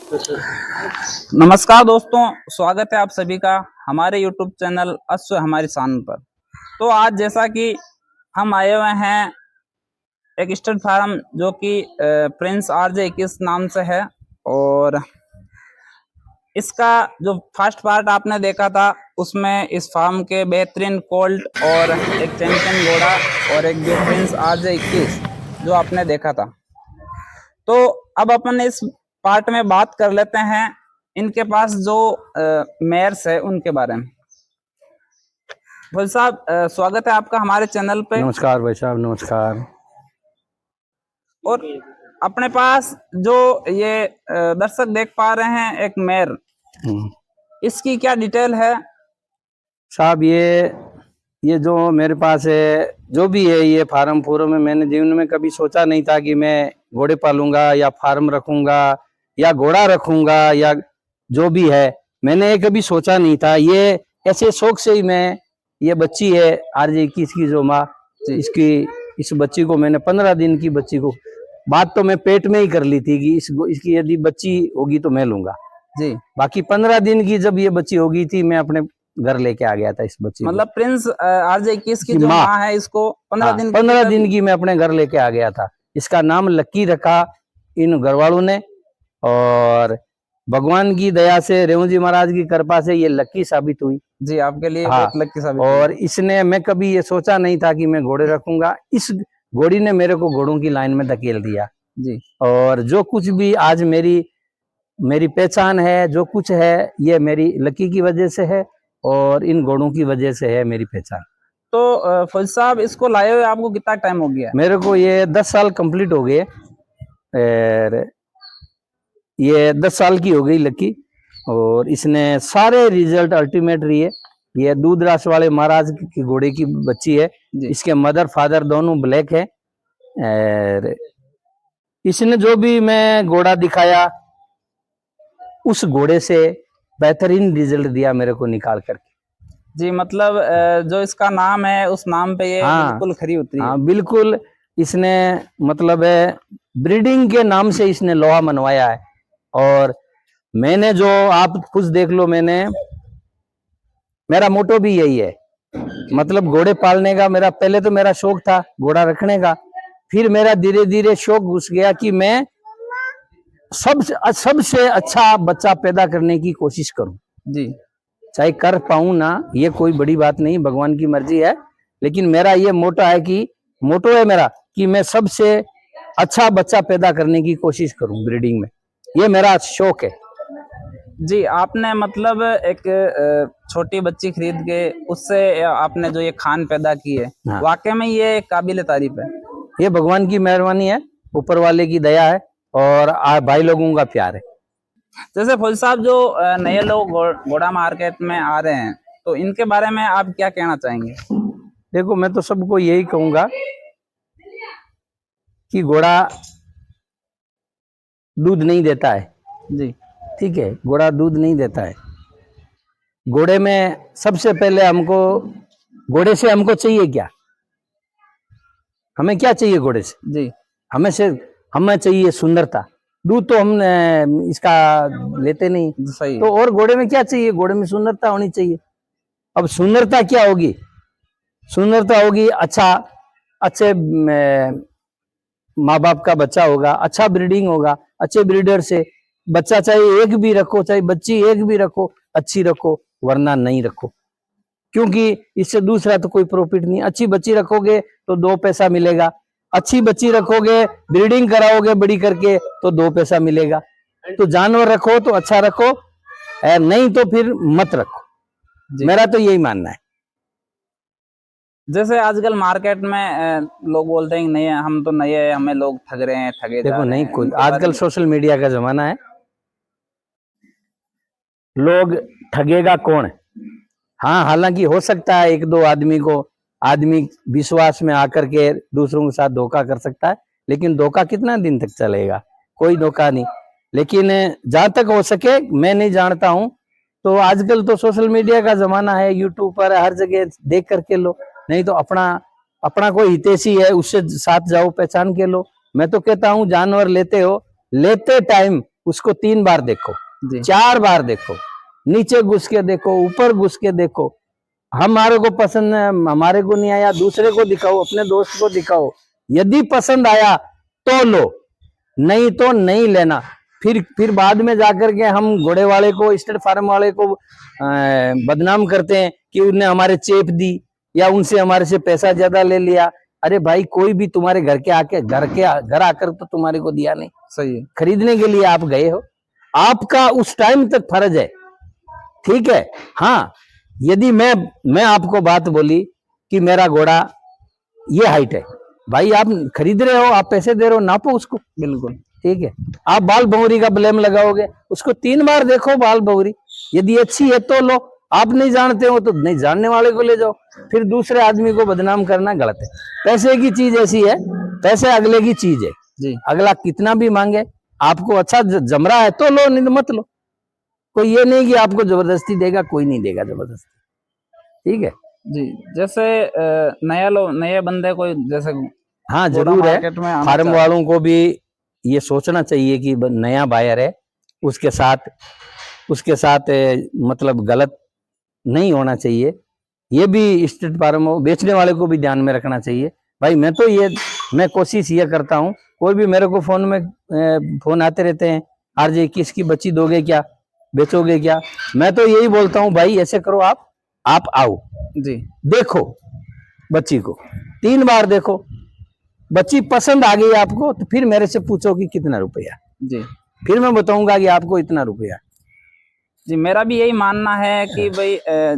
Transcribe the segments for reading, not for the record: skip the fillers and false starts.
नमस्कार दोस्तों, स्वागत है आप सभी का हमारे YouTube चैनल अश्व हमारी शान पर। तो आज जैसा कि हम आए हुए हैं एक स्टड फार्म जो कि प्रिंस RJ21 नाम से है, और इसका जो फर्स्ट पार्ट आपने देखा था उसमें इस फार्म के बेहतरीन कोल्ट और एक चैंपियन घोड़ा और एक जो प्रिंस RJ21 जो आपने देखा था। तो अब अपन इस पार्ट में बात कर लेते हैं इनके पास जो मेयर्स है उनके बारे में। भाई साहब, स्वागत है आपका हमारे चैनल पे। नमस्कार भाई साहब, नमस्कार। और अपने पास जो ये दर्शक देख पा रहे हैं एक मेयर, इसकी क्या डिटेल है साहब? ये जो मेरे पास है, जो भी है, ये फार्म में मैंने जीवन में कभी सोचा नहीं था कि मैं घोड़े पालूंगा या फार्म रखूंगा या घोड़ा रखूंगा या जो भी है, मैंने ये कभी सोचा नहीं था। ये ऐसे शौक से ही मैं, ये बच्ची है RJ21 की जो माँ, इस बच्ची को मैंने 15 दिन की बच्ची को, बात तो मैं पेट में ही कर ली थी कि इसकी यदि बच्ची होगी तो मैं लूंगा जी। बाकी 15 दिन की जब ये बच्ची होगी थी, मैं अपने घर लेके आ गया था इस बच्ची। मतलब प्रिंस RJ21 की जो माँ है, इसको 15 दिन की मैं अपने घर लेके आ गया था। इसका नाम लक्की रखा इन घरवालों ने, और भगवान की दया से, रेवू जी महाराज की कृपा से ये लक्की साबित हुई जी आपके लिए। बहुत लक्की साबित हुई। और इसने, मैं कभी ये सोचा नहीं था कि मैं घोड़े रखूंगा। इस घोड़ी ने मेरे को घोड़ों की लाइन में धकेल दिया जी। और जो कुछ भी आज मेरी पहचान है, जो कुछ है, ये मेरी लक्की की वजह से है और इन घोड़ों की वजह से है मेरी पहचान। तो फौज साहब, इसको लाए हुए आपको कितना टाइम हो गया? मेरे को ये 10 साल कंप्लीट हो गए। ये 10 साल की हो गई लक्की, और इसने सारे रिजल्ट अल्टीमेट रही है। ये दूध रास वाले महाराज की घोड़े की बच्ची है। इसके मदर फादर दोनों ब्लैक है। और इसने जो भी मैं घोड़ा दिखाया, उस घोड़े से बेहतरीन रिजल्ट दिया मेरे को निकाल करके जी। मतलब जो इसका नाम है उस नाम पे ये बिल्कुल खरी उतरी है। बिल्कुल। इसने मतलब ब्रीडिंग के नाम से इसने लोहा मनवाया है। और मैंने जो, आप खुद देख लो, मेरा मोटो भी यही है। मतलब घोड़े पालने का मेरा, पहले तो मेरा शौक था घोड़ा रखने का, फिर मेरा धीरे धीरे शौक घुस गया कि मैं सबसे अच्छा बच्चा पैदा करने की कोशिश करूं जी। चाहे कर पाऊं ना, ये कोई बड़ी बात नहीं, भगवान की मर्जी है। लेकिन मेरा ये मोटो है मेरा कि मैं सबसे अच्छा बच्चा पैदा करने की कोशिश करूं ब्रीडिंग में। ये मेरा शौक है जी। आपने मतलब एक छोटी बच्ची खरीद के उससे आपने जो ये खान पैदा की है, वाकई में ये काबिल तारीफ है। ये भगवान की मेहरबानी है, ऊपर वाले की दया है, और भाई लोगों का प्यार है। जैसे फौज साहब, जो नए लोग घोड़ा मार्केट में आ रहे हैं, तो इनके बारे में आप क्या कहना चाहेंगे? देखो, मैं तो सबको यही कहूंगा कि घोड़ा दूध नहीं देता है जी। ठीक है, घोड़ा दूध नहीं देता है। घोड़े में सबसे पहले घोड़े से हमको चाहिए क्या? हमें क्या चाहिए घोड़े से जी? हमें चाहिए सुंदरता। दूध तो हम इसका लेते नहीं सही। तो और घोड़े में क्या चाहिए? घोड़े में सुंदरता होनी चाहिए। अब सुंदरता क्या होगी? सुंदरता होगी अच्छे माँ बाप का बच्चा होगा, अच्छा ब्रीडिंग होगा, अच्छे ब्रीडर से बच्चा, चाहे एक भी रखो, चाहे बच्ची एक भी रखो, अच्छी रखो, वरना नहीं रखो, क्योंकि इससे दूसरा तो कोई प्रॉफिट नहीं। अच्छी बच्ची रखोगे तो 2 पैसा मिलेगा, अच्छी बच्ची रखोगे, ब्रीडिंग कराओगे बड़ी करके तो 2 पैसा मिलेगा। तो जानवर रखो तो अच्छा रखो, नहीं तो फिर मत रखो। मेरा तो यही मानना है। जैसे आजकल मार्केट में लोग बोलते हैं नहीं, हम तो नए हैं, हमें लोग ठग रहे हैं, ठगे जा रहे हैं। नहीं, कोई आजकल सोशल मीडिया का जमाना है, लोग ठगेगा कौन? हाँ, हालांकि हो सकता है 1-2 आदमी विश्वास में आकर के दूसरों के साथ धोखा कर सकता है, लेकिन धोखा कितना दिन तक चलेगा? कोई धोखा नहीं। लेकिन जहां तक हो सके, मैं नहीं जानता हूं, तो आजकल तो सोशल मीडिया का जमाना है, यूट्यूब पर हर जगह देख करके लो, नहीं तो अपना कोई हितैषी है उससे साथ जाओ, पहचान के लो। मैं तो कहता हूं, जानवर लेते टाइम उसको 3 बार देखो, जी 4 बार देखो, नीचे घुस के देखो, ऊपर घुस के देखो। हमारे को पसंद है, हमारे को नहीं आया, दूसरे को दिखाओ, अपने दोस्त को दिखाओ। यदि पसंद आया तो लो, नहीं तो नहीं लेना। फिर बाद में जाकर के हम घोड़े वाले को, स्टेट फार्म वाले को बदनाम करते हैं कि उनने हमारे चेप दी या उनसे हमारे से पैसा ज्यादा ले लिया। अरे भाई, कोई भी तुम्हारे घर आकर तो तुम्हारे को दिया नहीं, सही है। खरीदने के लिए आप गए हो, आपका उस टाइम तक फर्ज है, ठीक है। हाँ, यदि मैं आपको बात बोली कि मेरा घोड़ा ये हाइट है, भाई आप खरीद रहे हो, आप पैसे दे रहे हो, नापो उसको, बिल्कुल ठीक है। आप बाल भंवरी का ब्लेम लगाओगे, उसको 3 बार देखो बाल भंवरी, यदि अच्छी है तो लो, आप नहीं जानते हो तो नहीं जानने वाले को ले जाओ। फिर दूसरे आदमी को बदनाम करना गलत है। पैसे की चीज ऐसी है, पैसे अगले की चीज है जी। अगला कितना भी मांगे, आपको अच्छा जम रहा है तो लो, नहीं तो मत लो। कोई ये नहीं कि आपको जबरदस्ती देगा, कोई नहीं देगा जबरदस्ती, ठीक है जी। जैसे नए बंदे को जैसे हाँ घोड़ा जरूर है। मार्केट में आना फार्म चाहते वालों को भी ये सोचना चाहिए कि नया बायर है, उसके साथ मतलब गलत नहीं होना चाहिए। ये भी स्टेट फार्म बेचने वाले को भी ध्यान में रखना चाहिए। भाई मैं कोशिश ये करता हूँ, कोई भी मेरे को फोन आते रहते हैं, RJ किसकी बच्ची दोगे क्या, बेचोगे क्या? मैं तो यही बोलता हूँ, भाई ऐसे करो, आप आओ जी देखो बच्ची को, 3 बार देखो, बच्ची पसंद आ गई आपको तो फिर मेरे से पूछो कि कितना रुपया, जी। फिर मैं बताऊंगा कि आपको इतना रुपया। जी, मेरा भी यही मानना है कि भाई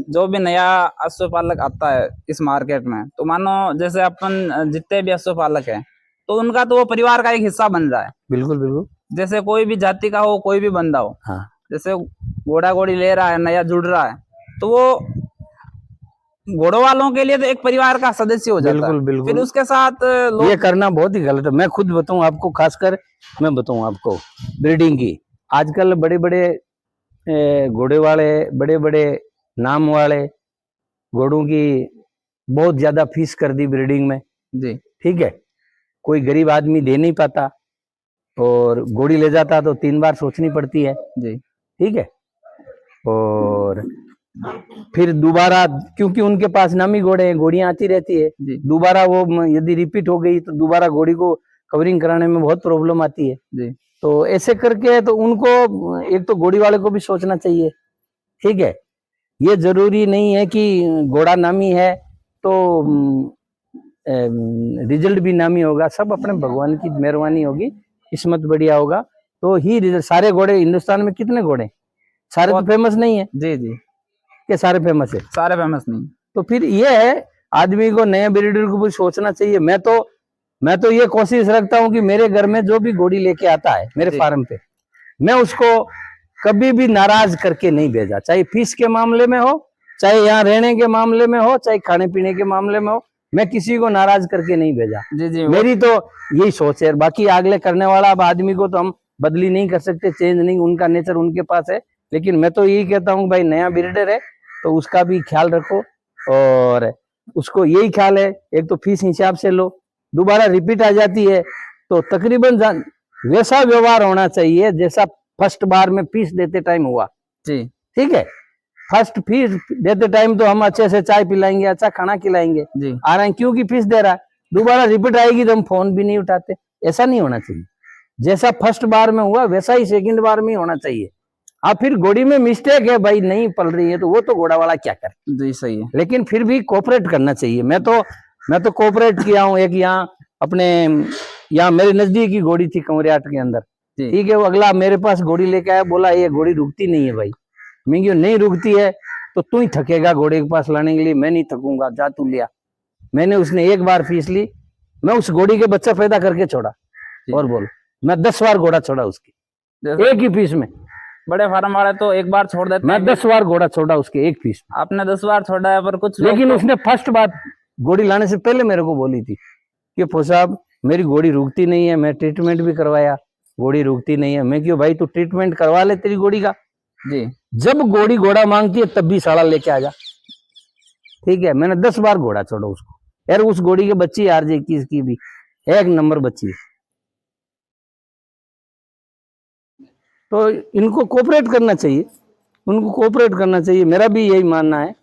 जो भी नया अश्वपालक आता है इस मार्केट में, तो मानो जैसे अपन जितने भी अश्वपालक हैं, तो उनका तो वो परिवार का एक हिस्सा बन रहा है। बिल्कुल बिल्कुल। जैसे कोई भी जाति का हो, कोई भी बंदा हो, हाँ जैसे घोड़ा घोड़ी ले रहा है, नया जुड़ रहा है, तो वो घोड़ों वालों के लिए तो एक परिवार का सदस्य हो जाता बिल्कुल है। बिल्कुल। फिर उसके साथ ये करना बहुत ही गलत है। मैं खुद बताऊं आपको, खासकर मैं बताऊं आपको ब्रीडिंग की, आजकल बड़े बड़े घोड़े वाले, बड़े बड़े नाम वाले घोड़ों की बहुत ज्यादा फीस कर दी ब्रीडिंग में, जी ठीक है। कोई गरीब आदमी दे नहीं पाता और घोड़ी ले जाता तो 3 बार सोचनी पड़ती है, जी ठीक है। और फिर दोबारा, क्योंकि उनके पास नामी घोड़े हैं, घोड़ियां आती रहती है, जी दोबारा वो यदि रिपीट हो गई तो दोबारा घोड़ी को कवरिंग कराने में बहुत प्रॉब्लम आती है। जी तो ऐसे करके तो उनको एक तो घोड़ी वाले को भी सोचना चाहिए, ठीक है। ये जरूरी नहीं है कि घोड़ा नामी है तो रिजल्ट भी नामी होगा। सब अपने भगवान की मेहरबानी होगी, किस्मत बढ़िया होगा तो ही रिजल्ट। सारे घोड़े हिंदुस्तान में कितने घोड़े, सारे तो फेमस नहीं है जी जी, कि सारे फेमस है, सारे फेमस नहीं। तो फिर ये है, आदमी को, नए ब्रीडर को भी सोचना चाहिए। मैं तो ये कोशिश रखता हूँ कि मेरे घर में जो भी घोड़ी लेके आता है मेरे फार्म पे, मैं उसको कभी भी नाराज करके नहीं भेजा, चाहे फीस के मामले में हो, चाहे यहाँ रहने के मामले में हो, चाहे खाने पीने के मामले में हो, मैं किसी को नाराज करके नहीं भेजा। जी जी, मेरी तो यही सोच है। बाकी आगले करने वाला अब आदमी को तो हम बदली नहीं कर सकते, चेंज नहीं, उनका नेचर उनके पास है। लेकिन मैं तो यही कहता हूँ भाई, नया ब्रीडर है तो उसका भी ख्याल रखो, और उसको यही ख्याल है, एक तो फीस हिसाब से लो, दोबारा रिपीट आ जाती है तो तकरीबन वैसा व्यवहार होना चाहिए जैसा फर्स्ट बार में फीस देते टाइम हुआ, जी ठीक है। फर्स्ट फीस देते टाइम तो हम अच्छे से चाय पिलाएंगे, अच्छा खाना खिलाएंगे, जी आ रहे हैं क्योंकि फीस दे रहा है। दोबारा रिपीट आएगी तो हम फोन भी नहीं उठाते। ऐसा नहीं होना चाहिए, जैसा फर्स्ट बार में हुआ वैसा ही सेकंड बार में होना चाहिए। हाँ, फिर घोड़ी में मिस्टेक है भाई, नहीं पल रही है तो वो तो घोड़ा वाला क्या करे, जी सही है। लेकिन फिर भी कोऑपरेट करना चाहिए। मैं तो कोऑपरेट किया हूँ। एक यहाँ अपने यहाँ मेरे नजदीक ही घोड़ी थी कंवरियाट के अंदर, जी ठीक है। वो अगला मेरे पास घोड़ी लेके आया, बोला ये घोड़ी रुकती नहीं है भाई। मैं क्यों नहीं रुकती है तो तू ही थकेगा घोड़े के पास लाने के लिए, मैं नहीं थकूंगा, जा तू लिया। मैंने उसने एक बार फीस ली, मैं उस घोड़ी के बच्चा पैदा करके छोड़ा, और बोल मैं 10 बार घोड़ा छोड़ा उसकी, जैसे एक ही फीस में। बड़े फार्म वाले तो एक बार छोड़ देते मैं हैं, 10 बार घोड़ा छोड़ा उसके एक फीस में। आपने 10 बार छोड़ा है, पर कुछ लोग लेकिन तो... उसने फर्स्ट बार घोड़ी लाने से पहले मेरे को बोली थी कि फो साहब मेरी घोड़ी रुकती नहीं है। मैं ट्रीटमेंट भी करवाया, घोड़ी रुकती नहीं है। मैं क्यों भाई, तू ट्रीटमेंट करवा ले तेरी घोड़ी का, जी जब घोड़ी घोड़ा मांगती है तब भी साड़ा लेके आ जा, ठीक है। मैंने 10 बार घोड़ा छोड़ा उसको, यार उस घोड़ी के बच्ची RJ 21 की भी एक नंबर बच्ची है। तो इनको कोऑपरेट करना चाहिए, उनको कोऑपरेट करना चाहिए, मेरा भी यही मानना है।